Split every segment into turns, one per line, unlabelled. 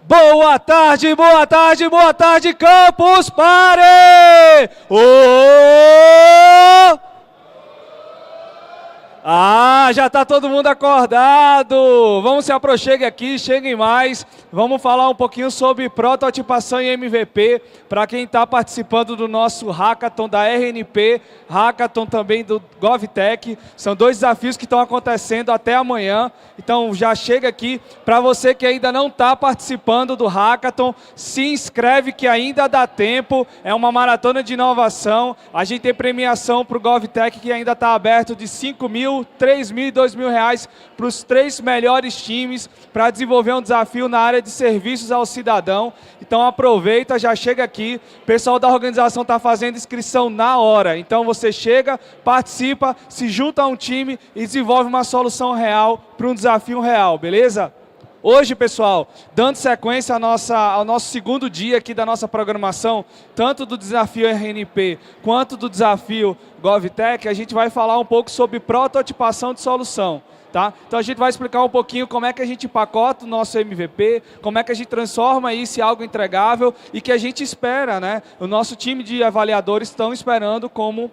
Boa tarde, boa tarde, boa tarde, Campus Party! Já está todo mundo acordado. Vamos se aproxeguem aqui, cheguem mais. Vamos falar um pouquinho sobre prototipação e MVP para quem está participando do nosso Hackathon da RNP, Hackathon também do GovTech. São dois desafios que estão acontecendo até amanhã. Então já chega aqui. Para você que ainda não está participando do Hackathon, se inscreve que ainda dá tempo. É uma maratona de inovação. A gente tem premiação para o GovTech que ainda está aberto de 5 mil, 3 mil e 2 mil reais para os 3 melhores times para desenvolver um desafio na área de serviços ao cidadão. Então aproveita, já chega aqui. O pessoal da organização está fazendo inscrição na hora. Então você chega, participa, se junta a um time e desenvolve uma solução real para um desafio real, beleza? Hoje, pessoal, dando sequência ao nosso segundo dia aqui da nossa programação, tanto do desafio RNP quanto do desafio GovTech, a gente vai falar um pouco sobre prototipação de solução. Tá? Então a gente vai explicar um pouquinho como é que a gente empacota o nosso MVP, como é que a gente transforma isso em algo entregável e que a gente espera, né? O nosso time de avaliadores estão esperando como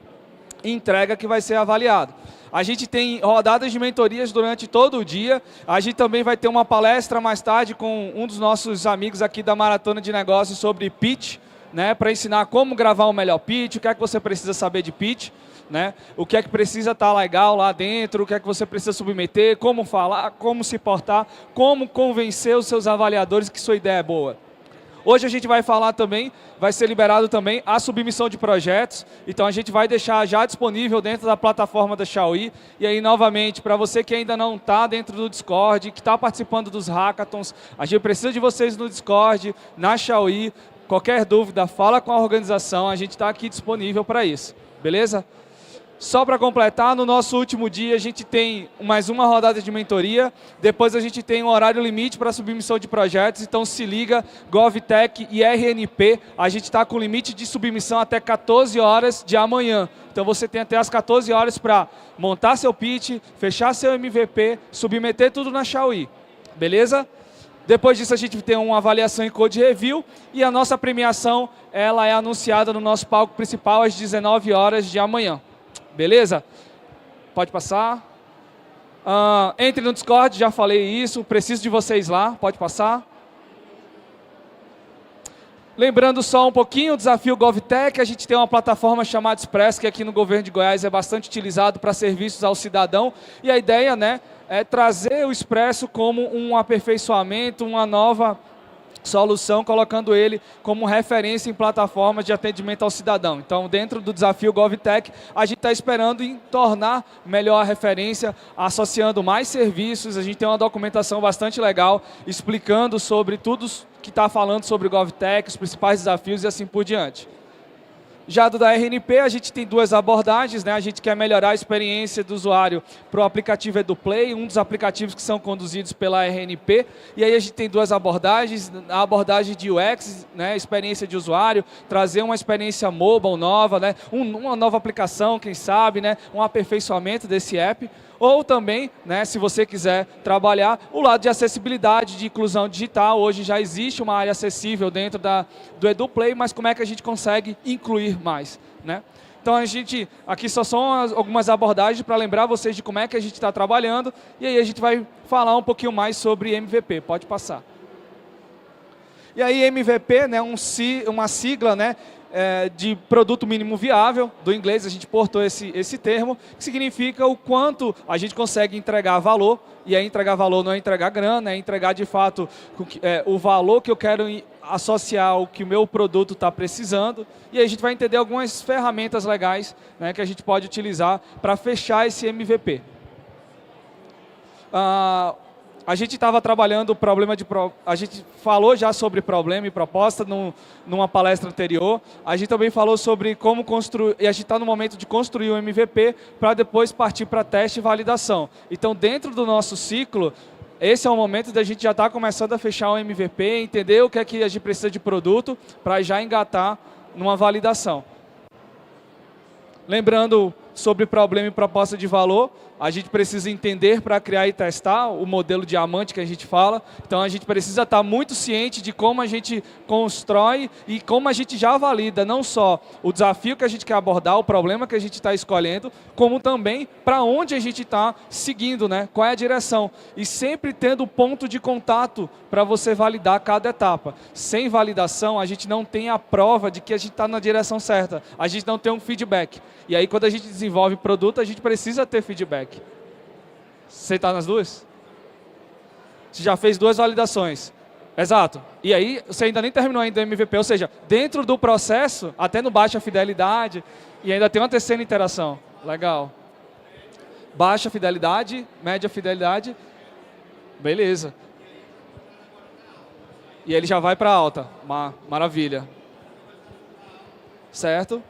entrega que vai ser avaliado. A gente tem rodadas de mentorias durante todo o dia. A gente também vai ter uma palestra mais tarde com um dos nossos amigos aqui da Maratona de Negócios sobre pitch, né, para ensinar como gravar o melhor pitch, o que é que você precisa saber de pitch, né, o que é que precisa estar legal lá dentro, o que é que você precisa submeter, como falar, como se portar, como convencer os seus avaliadores que sua ideia é boa. Hoje a gente vai falar também, vai ser liberado também a submissão de projetos, então a gente vai deixar já disponível dentro da plataforma da Xiaoyi, e aí novamente, para você que ainda não está dentro do Discord, que está participando dos hackathons, a gente precisa de vocês no Discord, na Xiaoyi, qualquer dúvida, fala com a organização, a gente está aqui disponível para isso, beleza? Só para completar, no nosso último dia a gente tem mais uma rodada de mentoria, depois a gente tem um horário limite para submissão de projetos, então se liga, GovTech e RNP, a gente está com limite de submissão até 14 horas de amanhã. Então você tem até as 14 horas para montar seu pitch, fechar seu MVP, submeter tudo na Xiaoyi, beleza? Depois disso a gente tem uma avaliação em code review e a nossa premiação ela é anunciada no nosso palco principal às 19 horas de amanhã. Beleza? Pode passar. Entre no Discord, já falei isso, preciso de vocês lá, pode passar. Lembrando só um pouquinho, o desafio GovTech, a gente tem uma plataforma chamada Express, que aqui no governo de Goiás é bastante utilizado para serviços ao cidadão. E a ideia, né, é trazer o Expresso como um aperfeiçoamento, uma nova solução, colocando ele como referência em plataformas de atendimento ao cidadão. Então, dentro do desafio GovTech, a gente está esperando em tornar melhor a referência, associando mais serviços. A gente tem uma documentação bastante legal, explicando sobre tudo que está falando sobre o GovTech, os principais desafios e assim por diante. Já do da RNP, a gente tem duas abordagens, né? A gente quer melhorar a experiência do usuário para o aplicativo EduPlay, um dos aplicativos que são conduzidos pela RNP. E aí a gente tem duas abordagens, a abordagem de UX, né? Experiência de usuário, trazer uma experiência mobile nova, né? Uma nova aplicação, quem sabe, né? Um aperfeiçoamento desse app. Ou também, né, se você quiser trabalhar, o lado de acessibilidade, de inclusão digital. Hoje já existe uma área acessível dentro do EduPlay, mas como é que a gente consegue incluir mais, né? Então a gente, aqui só são algumas abordagens para lembrar vocês de como é que a gente está trabalhando, e aí a gente vai falar um pouquinho mais sobre MVP, pode passar. E aí MVP, né, uma sigla, né, de produto mínimo viável, do inglês a gente portou esse termo, que significa o quanto a gente consegue entregar valor, e aí entregar valor não é entregar grana, é entregar de fato o valor que eu quero associar ao que o meu produto está precisando, e aí a gente vai entender algumas ferramentas legais, né, que a gente pode utilizar para fechar esse MVP. A gente estava trabalhando o problema a gente falou já sobre problema e proposta numa palestra anterior. A gente também falou sobre como construir, e a gente está no momento de construir um MVP para depois partir para teste e validação. Então, dentro do nosso ciclo, esse é o momento da gente já estar começando a fechar um MVP, entender o que é que a gente precisa de produto para já engatar numa validação. Lembrando sobre problema e proposta de valor, a gente precisa entender para criar e testar o modelo diamante que a gente fala. Então, a gente precisa estar muito ciente de como a gente constrói e como a gente já valida não só o desafio que a gente quer abordar, o problema que a gente está escolhendo, como também para onde a gente está seguindo, né? Qual é a direção. E sempre tendo ponto de contato para você validar cada etapa. Sem validação, a gente não tem a prova de que a gente está na direção certa. A gente não tem um feedback. E aí, quando a gente desenvolve produto, a gente precisa ter feedback. Você está nas duas? Você já fez 2 validações. Exato. E aí, você ainda nem terminou ainda o MVP, ou seja, dentro do processo, até no baixa fidelidade, e ainda tem uma terceira interação. Legal. Baixa fidelidade, média fidelidade, beleza. E ele já vai para alta. Maravilha. Certo?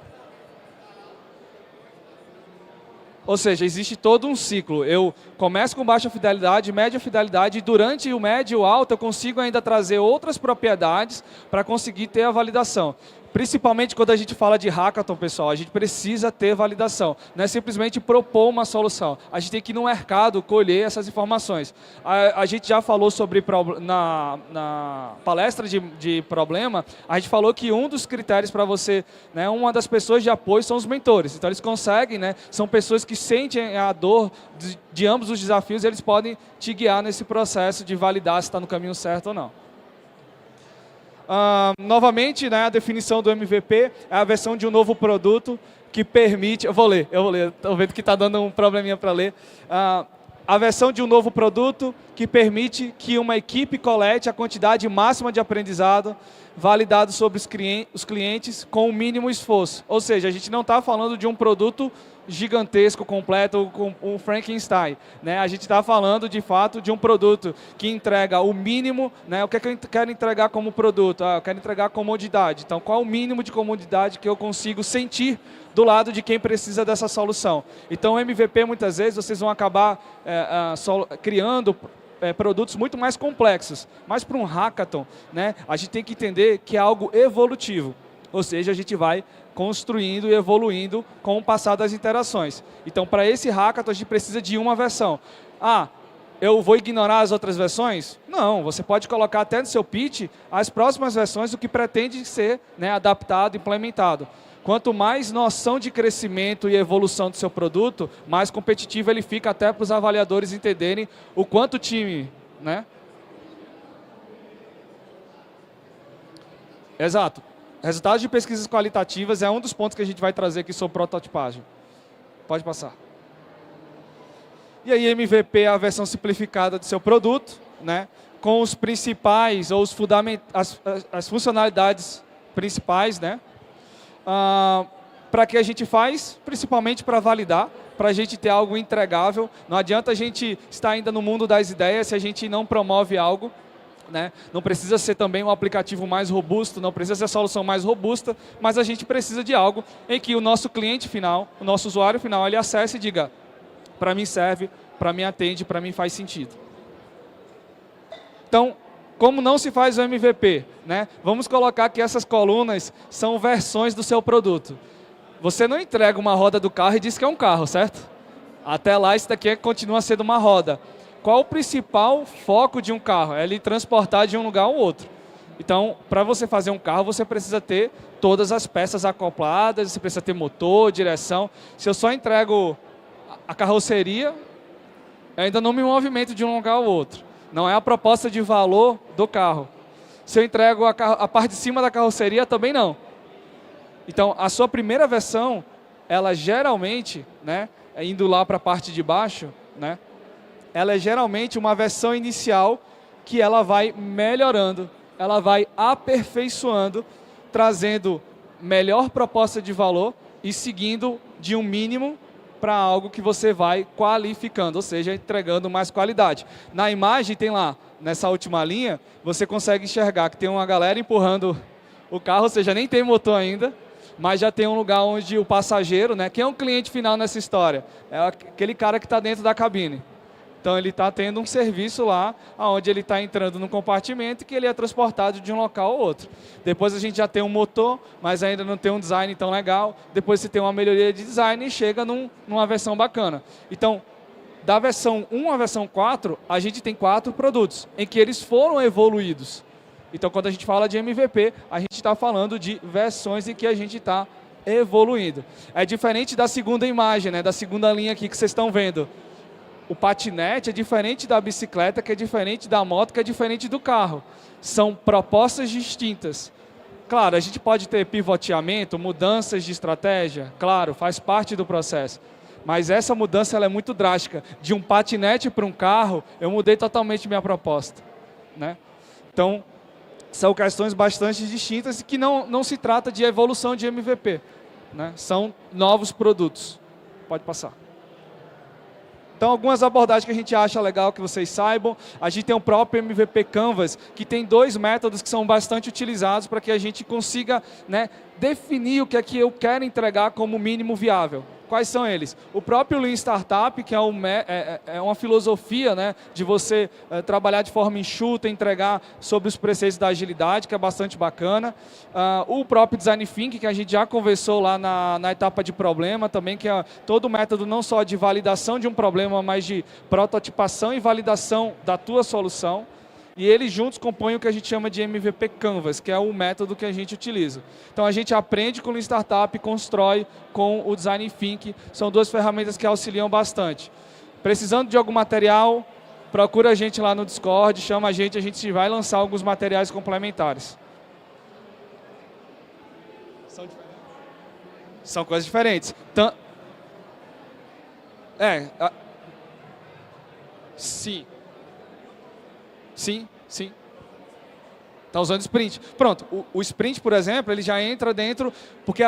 Ou seja, existe todo um ciclo. Eu começo com baixa fidelidade, média fidelidade, e durante o médio e o alto eu consigo ainda trazer outras propriedades para conseguir ter a validação. Principalmente quando a gente fala de hackathon, pessoal, a gente precisa ter validação. Não é simplesmente propor uma solução. A gente tem que ir no mercado colher essas informações. A gente já falou sobre, na palestra de problema, a gente falou que um dos critérios para você, né, uma das pessoas de apoio são os mentores. Então eles conseguem, né, são pessoas que sentem a dor de ambos os desafios, e eles podem te guiar nesse processo de validar se está no caminho certo ou não. Novamente, né, a definição do MVP é a versão de um novo produto que permite... Eu vou ler, estou vendo que está dando um probleminha para ler. A versão de um novo produto que permite que uma equipe colete a quantidade máxima de aprendizado validado sobre os clientes com o mínimo esforço. Ou seja, a gente não está falando de um produto gigantesco, completo, com um Frankenstein, né? A gente está falando, de fato, de um produto que entrega o mínimo, né? O que é que eu quero entregar como produto? Eu quero entregar comodidade. Então, qual é o mínimo de comodidade que eu consigo sentir do lado de quem precisa dessa solução? Então, o MVP, muitas vezes, vocês vão acabar criando produtos muito mais complexos. Mas para um hackathon, né, a gente tem que entender que é algo evolutivo. Ou seja, a gente vai construindo e evoluindo com o passar das interações. Então, para esse hackathon, a gente precisa de uma versão. Eu vou ignorar as outras versões? Não, você pode colocar até no seu pitch as próximas versões, o que pretende ser, né, adaptado, implementado. Quanto mais noção de crescimento e evolução do seu produto, mais competitivo ele fica, até para os avaliadores entenderem o quanto o time... né? Exato. Resultados de pesquisas qualitativas é um dos pontos que a gente vai trazer aqui sobre prototipagem. Pode passar. E aí, MVP é a versão simplificada do seu produto, né, com os principais, ou as funcionalidades principais, né, para que a gente faz, principalmente para validar, para a gente ter algo entregável. Não adianta a gente estar ainda no mundo das ideias se a gente não promove algo. Né? Não precisa ser também um aplicativo mais robusto, não precisa ser a solução mais robusta, mas a gente precisa de algo em que o nosso cliente final, o nosso usuário final, ele acesse e diga: para mim serve, para mim atende, para mim faz sentido. Então, como não se faz o MVP? Né? Vamos colocar que essas colunas são versões do seu produto. Você não entrega uma roda do carro e diz que é um carro, certo? Até lá, isso daqui continua sendo uma roda. Qual o principal foco de um carro? É ele transportar de um lugar ao outro. Então, para você fazer um carro, você precisa ter todas as peças acopladas, você precisa ter motor, direção. Se eu só entrego a carroceria, eu ainda não me movimento de um lugar ao outro. Não é a proposta de valor do carro. Se eu entrego a parte de cima da carroceria, também não. Então, a sua primeira versão, ela geralmente, né, indo lá para a parte de baixo, né, ela é geralmente uma versão inicial que ela vai melhorando, ela vai aperfeiçoando, trazendo melhor proposta de valor e seguindo de um mínimo para algo que você vai qualificando, ou seja, entregando mais qualidade. Na imagem tem lá, nessa última linha, você consegue enxergar que tem uma galera empurrando o carro, ou seja, nem tem motor ainda, mas já tem um lugar onde o passageiro, né, quem é o cliente final nessa história? É aquele cara que está dentro da cabine. Então, ele está tendo um serviço lá, onde ele está entrando no compartimento e que ele é transportado de um local ao outro. Depois a gente já tem um motor, mas ainda não tem um design tão legal. Depois você tem uma melhoria de design e chega numa versão bacana. Então, Da versão 1 à versão 4, a gente tem 4 produtos, em que eles foram evoluídos. Então, quando a gente fala de MVP, a gente está falando de versões em que a gente está evoluindo. É diferente da segunda imagem, né, da segunda linha aqui que vocês estão vendo. O patinete é diferente da bicicleta, que é diferente da moto, que é diferente do carro. São propostas distintas. Claro, a gente pode ter pivoteamento, mudanças de estratégia, claro, faz parte do processo. Mas essa mudança ela é muito drástica. De um patinete para um carro, eu mudei totalmente minha proposta, né? Então, são questões bastante distintas e que não se trata de evolução de MVP, né? São novos produtos. Pode passar. Então, algumas abordagens que a gente acha legal que vocês saibam. A gente tem o próprio MVP Canvas, que tem 2 métodos que são bastante utilizados para que a gente consiga, né, definir o que é que eu quero entregar como mínimo viável. Quais são eles? O próprio Lean Startup, que é uma filosofia, né, de você trabalhar de forma enxuta, entregar sobre os preceitos da agilidade, que é bastante bacana. O próprio Design Thinking, que a gente já conversou lá na etapa de problema também, que é todo o método não só de validação de um problema, mas de prototipação e validação da tua solução. E eles juntos compõem o que a gente chama de MVP Canvas, que é o método que a gente utiliza. Então a gente aprende com o Lean Startup e constrói com o Design Thinking. São 2 ferramentas que auxiliam bastante. Precisando de algum material, procura a gente lá no Discord, chama a gente vai lançar alguns materiais complementares. São coisas diferentes. Sim. Sim. Está usando sprint. Pronto, o sprint, por exemplo, ele já entra dentro, porque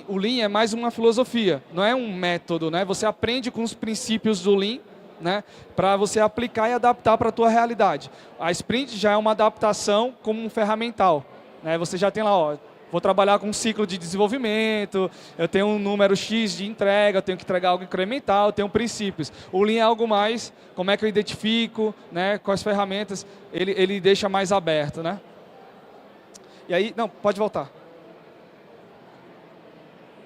o Lean é mais uma filosofia, não é um método, né? Você aprende com os princípios do Lean, né, para você aplicar e adaptar para a tua realidade. A sprint já é uma adaptação como um ferramental, né? Você já tem lá, ó, vou trabalhar com um ciclo de desenvolvimento, eu tenho um número X de entrega, eu tenho que entregar algo incremental, eu tenho princípios. O Lean é algo mais, como é que eu identifico, né, quais ferramentas, ele deixa mais aberto, né? E aí, não, pode voltar.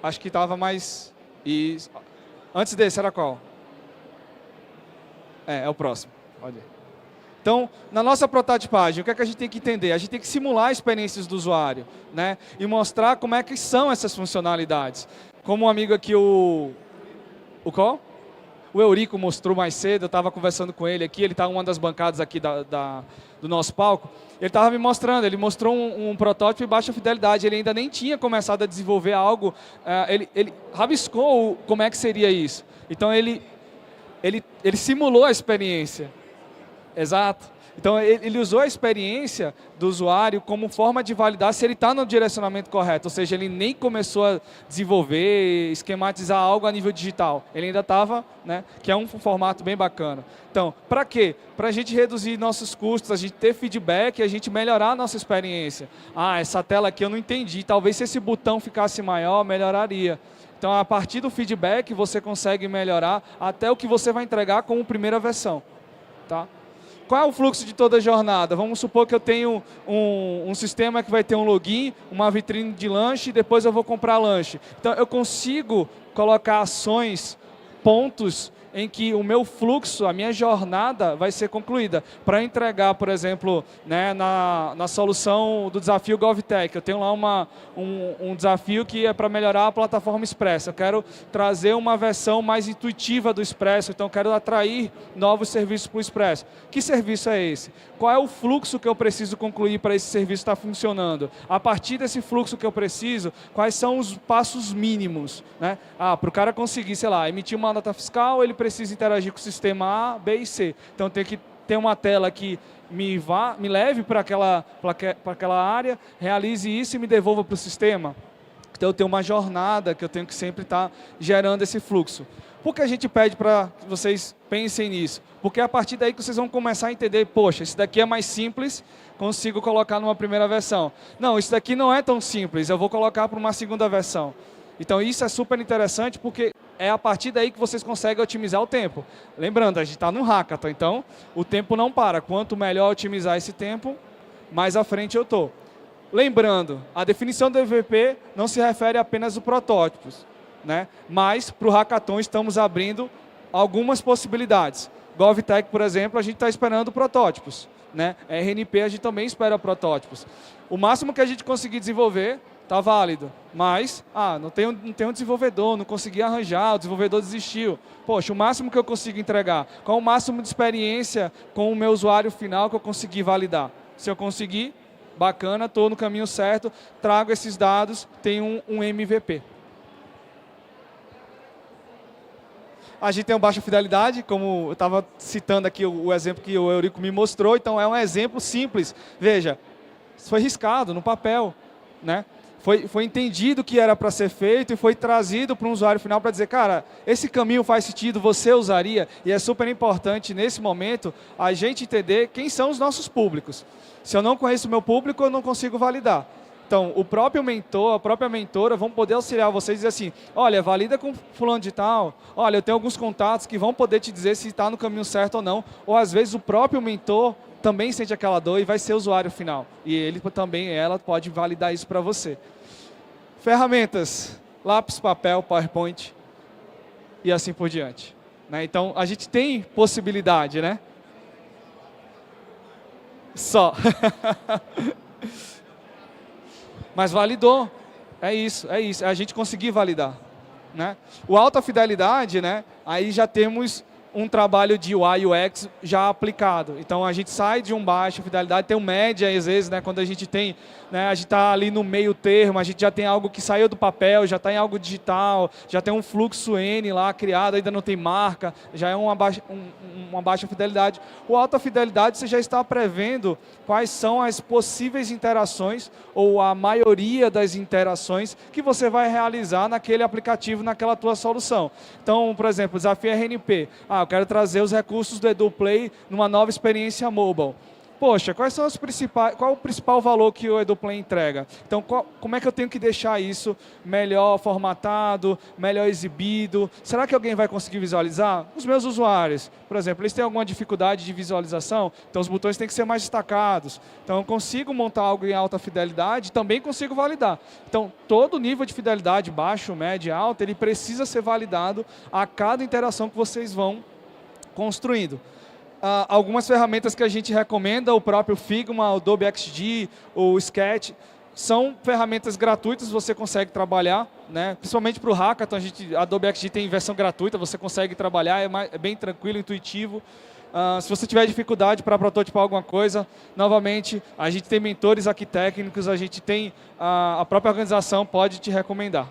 Acho que estava mais... Antes desse, era qual? É o próximo. Pode ir. Então, na nossa prototipagem, o que é que a gente tem que entender? A gente tem que simular experiências do usuário, né? E mostrar como é que são essas funcionalidades. Como um amigo aqui, o qual? O Eurico mostrou mais cedo, eu estava conversando com ele aqui, ele está em uma das bancadas aqui do nosso palco. Ele estava me mostrando, ele mostrou um protótipo em baixa fidelidade, ele ainda nem tinha começado a desenvolver algo, ele rabiscou como é que seria isso. Então, ele simulou a experiência. Exato. Então, ele usou a experiência do usuário como forma de validar se ele está no direcionamento correto. Ou seja, ele nem começou a desenvolver, esquematizar algo a nível digital. Ele ainda estava, né, que é um formato bem bacana. Então, para quê? Para a gente reduzir nossos custos, a gente ter feedback e a gente melhorar a nossa experiência. Essa tela aqui eu não entendi. Talvez se esse botão ficasse maior, melhoraria. Então, a partir do feedback, você consegue melhorar até o que você vai entregar como primeira versão. Tá? Qual é o fluxo de toda a jornada? Vamos supor que eu tenho um sistema que vai ter um login, uma vitrine de lanche e depois eu vou comprar lanche. Então, eu consigo colocar ações, pontos em que o meu fluxo, a minha jornada vai ser concluída. Para entregar, por exemplo, né, na solução do desafio GovTech, eu tenho lá um desafio que é para melhorar a plataforma Expresso. Eu quero trazer uma versão mais intuitiva do Expresso, então eu quero atrair novos serviços para o Expresso. Que serviço é esse? Qual é o fluxo que eu preciso concluir para esse serviço estar funcionando? A partir desse fluxo que eu preciso, quais são os passos mínimos? Né? Para o cara conseguir, sei lá, emitir uma nota fiscal, ele precisa interagir com o sistema A, B e C. Então tem que ter uma tela que me leve para aquela área, realize isso e me devolva para o sistema. Então eu tenho uma jornada que eu tenho que sempre estar gerando esse fluxo. Por que a gente pede para que vocês pensem nisso? Porque é a partir daí que vocês vão começar a entender, poxa, esse daqui é mais simples, consigo colocar numa primeira versão. Não, isso daqui não é tão simples, eu vou colocar para uma segunda versão. Então isso é super interessante porque é a partir daí que vocês conseguem otimizar o tempo. Lembrando, a gente está no hackathon, então o tempo não para. Quanto melhor otimizar esse tempo, mais à frente eu estou. Lembrando, a definição do MVP não se refere apenas aos protótipos, né? Mas para o hackathon estamos abrindo algumas possibilidades. GovTech, por exemplo, a gente está esperando protótipos, né? RNP a gente também espera protótipos. O máximo que a gente conseguir desenvolver está válido, mas não tem um desenvolvedor, não consegui arranjar, o desenvolvedor desistiu. Poxa, o máximo que eu consigo entregar, qual o máximo de experiência com o meu usuário final que eu consegui validar? Se eu conseguir, bacana, estou no caminho certo, trago esses dados, tenho um MVP. A gente tem baixa fidelidade, como eu estava citando aqui o exemplo que o Eurico me mostrou, então é um exemplo simples. Veja, foi riscado no papel, né? Foi entendido que era para ser feito e foi trazido para um usuário final para dizer, cara, esse caminho faz sentido, você usaria, e é super importante nesse momento a gente entender quem são os nossos públicos. Se eu não conheço o meu público, eu não consigo validar. Então, o próprio mentor, a própria mentora vão poder auxiliar vocês e dizer assim, olha, valida com fulano de tal, olha, eu tenho alguns contatos que vão poder te dizer se está no caminho certo ou não, ou às vezes o próprio mentor também sente aquela dor e vai ser o usuário final. E ele também, ela pode validar isso para você. Ferramentas, lápis, papel, PowerPoint e assim por diante. Né? Então, a gente tem possibilidade, né? Só. Mas validou. É isso. É a gente conseguir validar. Né? O alta fidelidade, né? Aí já temos um trabalho de UI UX já aplicado. Então a gente sai de um baixa fidelidade, tem um média às vezes, né, quando a gente tem, né, a gente está ali no meio termo, a gente já tem algo que saiu do papel, já está em algo digital, já tem um fluxo N lá criado, ainda não tem marca, já é uma baixa fidelidade. O alta fidelidade você já está prevendo quais são as possíveis interações ou a maioria das interações que você vai realizar naquele aplicativo, naquela tua solução. Então, por exemplo, desafio RNP. Eu quero trazer os recursos do EduPlay numa nova experiência mobile. Poxa, qual o principal valor que o EduPlay entrega? Então, como é que eu tenho que deixar isso melhor formatado, melhor exibido? Será que alguém vai conseguir visualizar? Os meus usuários, por exemplo, eles têm alguma dificuldade de visualização, então os botões têm que ser mais destacados. Então, eu consigo montar algo em alta fidelidade, também consigo validar. Então, todo nível de fidelidade, baixo, médio, alto, ele precisa ser validado a cada interação que vocês vão construindo. Algumas ferramentas que a gente recomenda, o próprio Figma, o Adobe XD, o Sketch, são ferramentas gratuitas, você consegue trabalhar, né? Principalmente para o Hackathon, a Adobe XD tem versão gratuita, você consegue trabalhar, é bem tranquilo, intuitivo. Se você tiver dificuldade para prototipar alguma coisa, novamente, a gente tem mentores aqui técnicos, a gente tem, a própria organização pode te recomendar.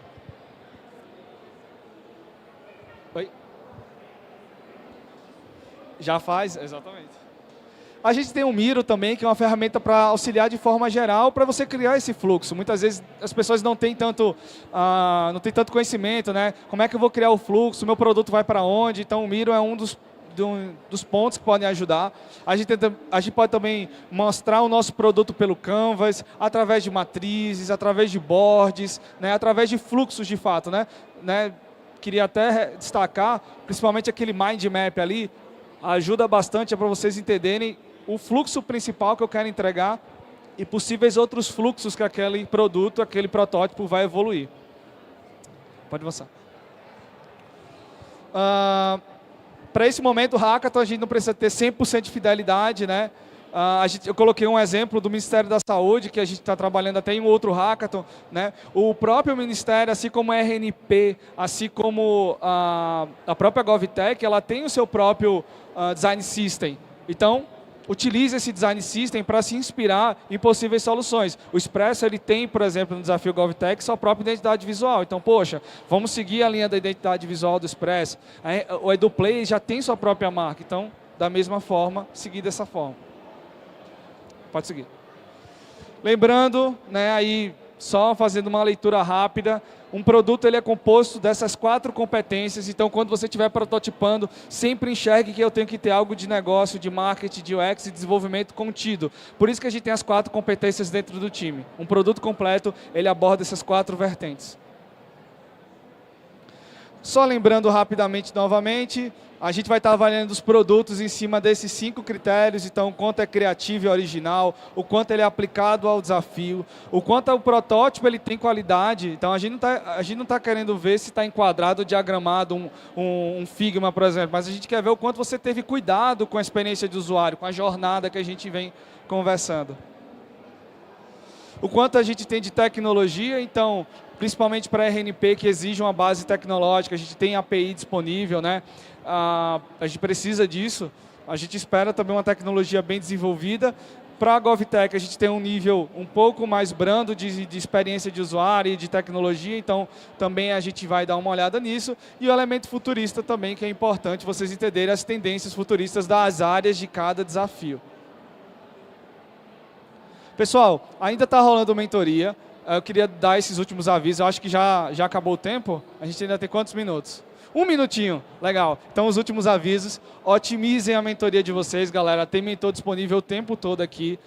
Oi? Já faz, exatamente. A gente tem o Miro também, que é uma ferramenta para auxiliar de forma geral para você criar esse fluxo. Muitas vezes as pessoas não têm tanto conhecimento, né? Como é que eu vou criar o fluxo, o meu produto vai para onde? Então o Miro é um dos pontos que podem ajudar. A gente pode também mostrar o nosso produto pelo Canvas, através de matrizes, através de boards, né? Através de fluxos de fato. Né? Queria até destacar, principalmente aquele mind map ali, ajuda bastante para vocês entenderem o fluxo principal que eu quero entregar e possíveis outros fluxos que aquele produto, aquele protótipo vai evoluir. Pode avançar. Para esse momento, o Hackathon, a gente não precisa ter 100% de fidelidade, né? Eu coloquei um exemplo do Ministério da Saúde, que a gente está trabalhando até em um outro Hackathon. Né? O próprio Ministério, assim como a RNP, assim como a própria GovTech, ela tem o seu próprio Design System. Então, utilize esse Design System para se inspirar em possíveis soluções. O Expresso, ele tem, por exemplo, no desafio GovTech, sua própria identidade visual. Então, poxa, vamos seguir a linha da identidade visual do Expresso. O EduPlay já tem sua própria marca. Então, da mesma forma, seguir dessa forma. Pode seguir. Lembrando, né, aí, só fazendo uma leitura rápida, um produto ele é composto dessas 4 competências, então quando você estiver prototipando, sempre enxergue que eu tenho que ter algo de negócio, de marketing, de UX e desenvolvimento contido. Por isso que a gente tem as 4 competências dentro do time. Um produto completo, ele aborda essas 4 vertentes. Só lembrando rapidamente, novamente, A gente vai estar avaliando os produtos em cima desses 5 critérios, então o quanto é criativo e original, o quanto ele é aplicado ao desafio, o quanto o protótipo ele tem qualidade. Então a gente não tá querendo ver se está enquadrado, diagramado um Figma, por exemplo, mas a gente quer ver o quanto você teve cuidado com a experiência de usuário, com a jornada que a gente vem conversando. O quanto a gente tem de tecnologia, então, principalmente para RNP que exige uma base tecnológica, a gente tem API disponível, né? A gente precisa disso, a gente espera também uma tecnologia bem desenvolvida. Para a GovTech a gente tem um nível um pouco mais brando de experiência de usuário e de tecnologia, então também a gente vai dar uma olhada nisso. E o elemento futurista também, que é importante vocês entenderem as tendências futuristas das áreas de cada desafio. Pessoal, ainda está rolando mentoria, eu queria dar esses últimos avisos, eu acho que já acabou o tempo, a gente ainda tem quantos minutos? 1 minutinho, legal. Então, os últimos avisos, otimizem a mentoria de vocês, galera. Tem mentor disponível o tempo todo aqui.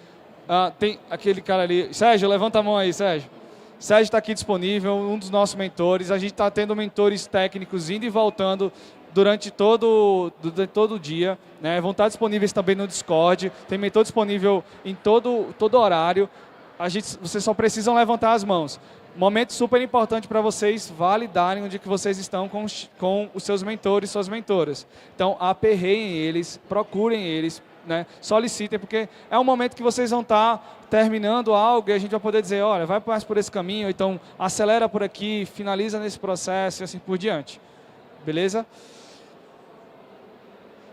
Tem aquele cara ali. Sérgio, levanta a mão aí, Sérgio. Sérgio está aqui disponível, um dos nossos mentores. A gente está tendo mentores técnicos indo e voltando durante todo o dia. Né? Vão estar disponíveis também no Discord. Tem mentor disponível em todo horário. Vocês só precisam levantar as mãos. Momento super importante para vocês validarem onde que vocês estão com os seus mentores e suas mentoras. Então, aperreiem eles, procurem eles, né? Solicitem, porque é um momento que vocês vão estar terminando algo e a gente vai poder dizer, olha, vai mais por esse caminho, então acelera por aqui, finaliza nesse processo e assim por diante. Beleza?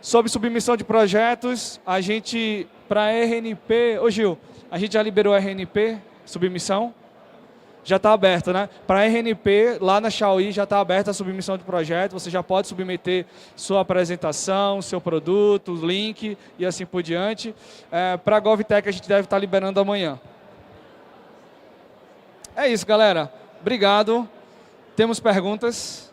Sobre submissão de projetos, a gente, para RNP... Ô Gil, a gente já liberou RNP, submissão? Já está aberto, né? Para RNP, lá na Xiaoyi já está aberta a submissão de projeto, você já pode submeter sua apresentação, seu produto, link e assim por diante. Para a GovTech a gente deve estar liberando amanhã. É isso, galera. Obrigado. Temos perguntas?